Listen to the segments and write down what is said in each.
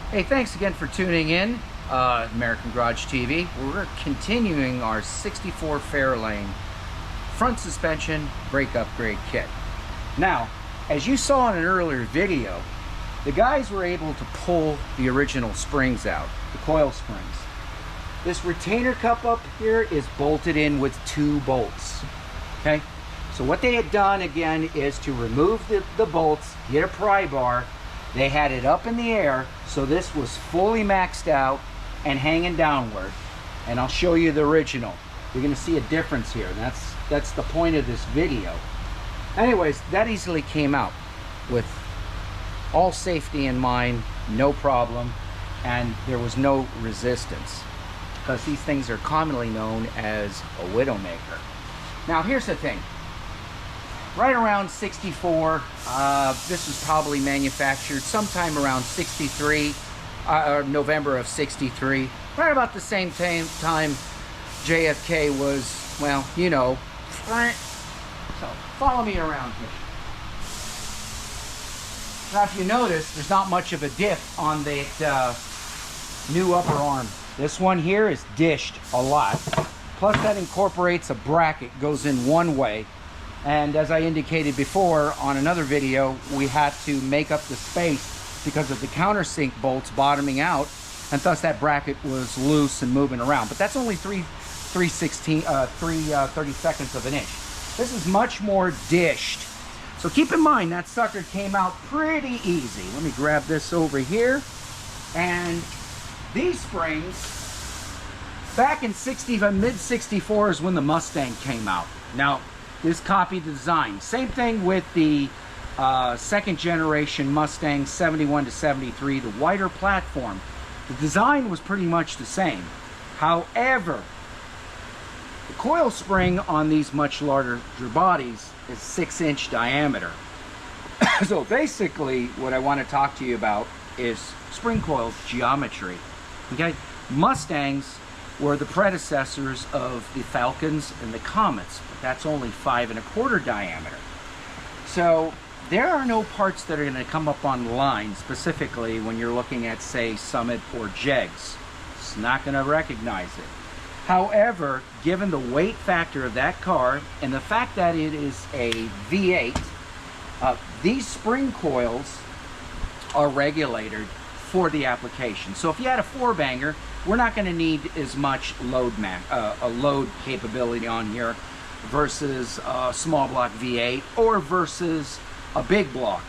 Hey, thanks again for tuning in, American Garage TV. We're continuing our 64 Fairlane front suspension brake upgrade kit. Now, as you saw in an earlier video, the guys were able to pull the original springs out, the coil springs. This retainer cup up here is bolted in with 2 bolts, okay? So what they had done again is to remove the bolts, get a pry bar. They had it up in the air, so this was fully maxed out and hanging downward. And I'll show you the original. You're gonna see a difference here. That's the point of this video. Anyways, that easily came out with all safety in mind, no problem, and there was no resistance, because these things are commonly known as a widowmaker. Now here's the thing. Right around 64, this was probably manufactured sometime around 63, or November of 63. Right about the same time JFK was, well, you know. So follow me around here. Now if you notice, there's not much of a diff on the new upper arm. This one here is dished a lot. Plus that incorporates a bracket, goes in one way. And as I indicated before on another video, we had to make up the space because of the countersink bolts bottoming out, and thus that bracket was loose and moving around. But that's only 3/32 of an inch. This is much more dished. So keep in mind that sucker came out pretty easy. Let me grab this over here. And these springs, back in mid-64 is when the Mustang came out. Now, this copied the design. Same thing with the second generation Mustang 71 to 73, the wider platform. The design was pretty much the same. However, the coil spring on these much larger bodies is 6-inch diameter. So basically what I want to talk to you about is spring coil geometry. Okay, Mustangs were the predecessors of the Falcons and the Comets, but that's only 5 1/4 diameter. So there are no parts that are going to come up on line specifically when you're looking at, say, Summit or Jegs. It's not going to recognize it. However, given the weight factor of that car and the fact that it is a V8, these spring coils are regulated for the application. So if you had a 4-banger, we're not going to need as much load capability on here versus a small block V8 or versus a big block.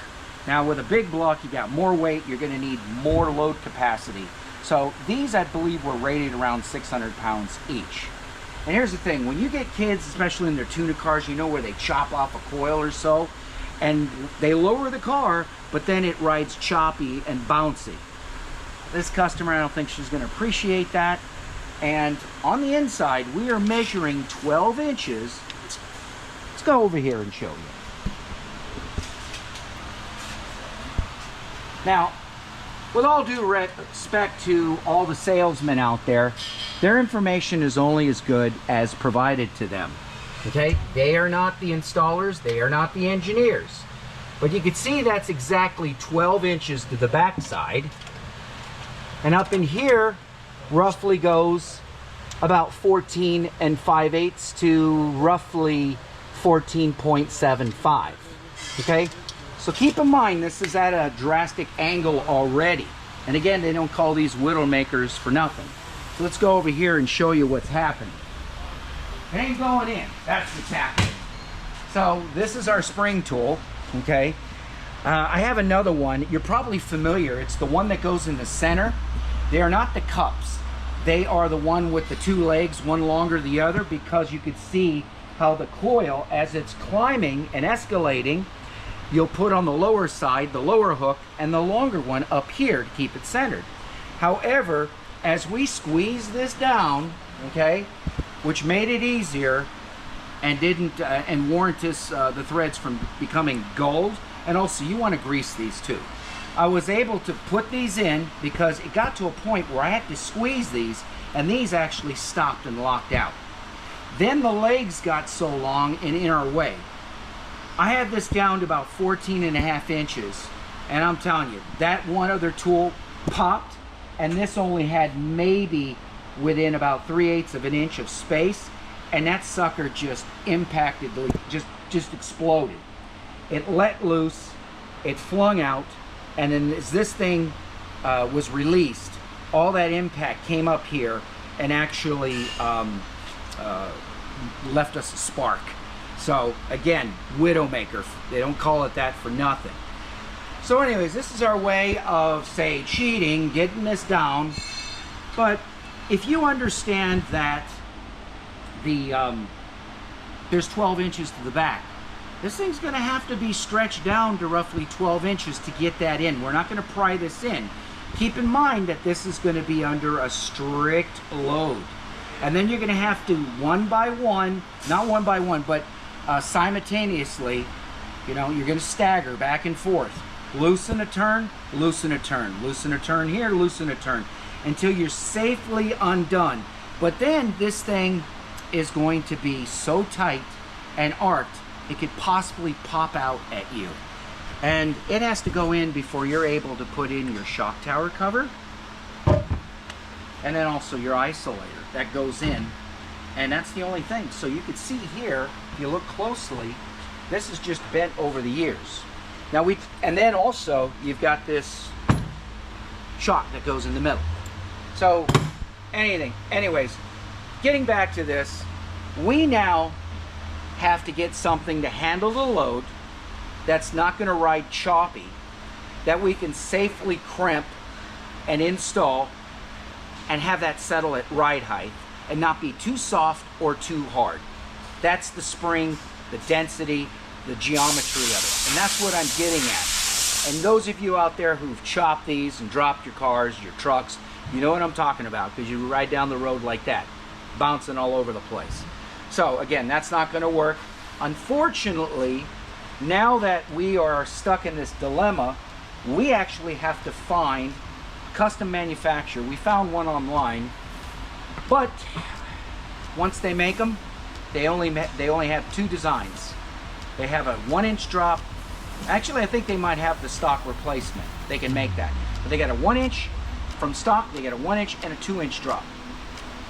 Now with a big block, you got more weight, you're going to need more load capacity. So these, I believe, were rated around 600 pounds each. And here's the thing, when you get kids, especially in their tuner cars, you know, where they chop off a coil or so, and they lower the car, but then it rides choppy and bouncy. This customer, I don't think she's going to appreciate that. And on the inside, we are measuring 12 inches. Let's go over here and show you. Now, with all due respect to all the salesmen out there, their information is only as good as provided to them. Okay? They are not the installers, they are not the engineers. But you can see that's exactly 12 inches to the backside. And up in here, roughly goes about 14 5/8 to roughly 14.75. Okay? So keep in mind, this is at a drastic angle already. And again, they don't call these widowmakers for nothing. So let's go over here and show you what's happening. It ain't going in. That's what's happening. So this is our spring tool, okay? I have another one. You're probably familiar. It's the one that goes in the center. They are not the cups. They are the one with the 2 legs, one longer than the other, because you could see how the coil, as it's climbing and escalating, you'll put on the lower side, the lower hook, and the longer one up here to keep it centered. However, as we squeeze this down, okay, which made it easier and didn't and warrant us the threads from becoming gold, and also you want to grease these too. I was able to put these in because it got to a point where I had to squeeze these, and these actually stopped and locked out. Then the legs got so long and in our way. I had this down to about 14 1/2 inches, And I'm telling you, that one other tool popped, and this only had maybe within about 3/8 of an inch of space, and that sucker just impacted, just exploded. It let loose, it flung out, and then as this thing was released, all that impact came up here and actually left us a spark. So again, Widowmaker, they don't call it that for nothing. So anyways, this is our way of, say, cheating, getting this down. But if you understand that there's 12 inches to the back, this thing's going to have to be stretched down to roughly 12 inches to get that in. We're not going to pry this in. Keep in mind that this is going to be under a strict load. And then you're going to have to, one by one, not one by one, but simultaneously, you know, you're going to stagger back and forth. Loosen a turn, loosen a turn, loosen a turn here, loosen a turn, until you're safely undone. But then this thing is going to be so tight and arced, it could possibly pop out at you. And it has to go in before you're able to put in your shock tower cover. And then also your isolator, that goes in. And that's the only thing. So you can see here, if you look closely, this is just bent over the years. Now and then also you've got this shock that goes in the middle. So anyways, getting back to this, we now have to get something to handle the load that's not going to ride choppy, that we can safely crimp and install and have that settle at ride height and not be too soft or too hard. That's the spring, the density, the geometry of it. And that's what I'm getting at. And those of you out there who've chopped these and dropped your cars, your trucks, you know what I'm talking about, because you ride down the road like that, bouncing all over the place. So again, that's not going to work. Unfortunately, now that we are stuck in this dilemma, we actually have to find a custom manufacturer. We found one online, but once they make them, they only have two designs. They have a 1-inch drop. Actually, I think they might have the stock replacement. They can make that. But they got a 1-inch from stock, they got a 1-inch and a 2-inch drop.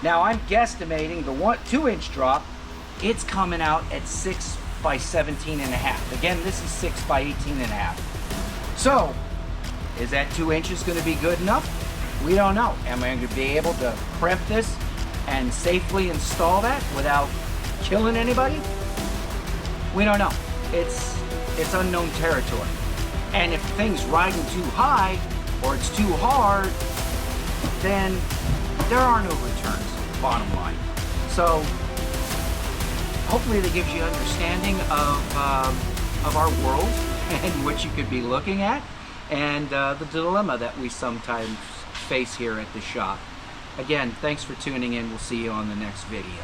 Now I'm guesstimating the 2-inch drop, it's coming out at 6 by 17.5. Again, this is 6 by 18.5. So, is that 2 inches going to be good enough? We don't know. Am I going to be able to crimp this and safely install that without killing anybody? We don't know. It's unknown territory. And if the thing's riding too high or it's too hard, then there are no returns, bottom line. So hopefully that gives you understanding of our world and what you could be looking at, and the dilemma that we sometimes face here at the shop. Again, thanks for tuning in. We'll see you on the next video.